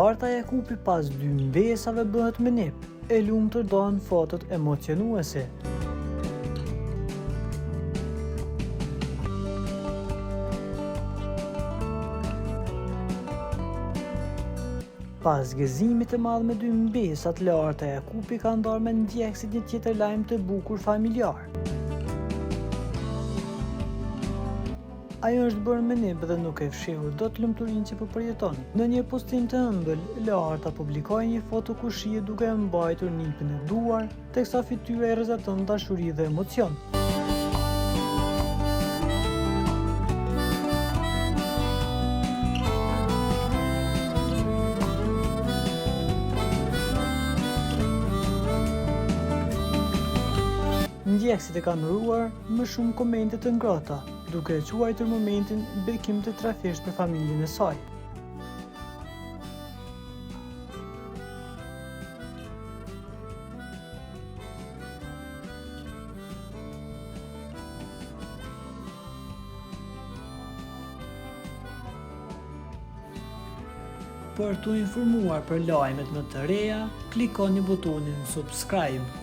Larta Jakupi pas 2 mbesave bëhet me nip, e lumtur dohen fotot emocionuese. Pas gëzimit të madh me 2 mbesat, Larta Jakupi ka ndarë me ndjekësit një tjetër lajm të bukur familjar. Ajo është bërë me nip dhe nuk e fshihur dot lumturinë që po përjeton. Në një postim të ëmbël, Larta publikoi një foto ku shihet duke e mbajtur nipin e duar, teksa fytyra e rrezaton dashuri dhe emocion. Ndjekësit e kanë uruar më shumë komente të ngrohta, duke e quajtur momentin bekim të trafisht për familjen e saj. Për të informuar për lajmet më të reja, klikoni butonin subscribe.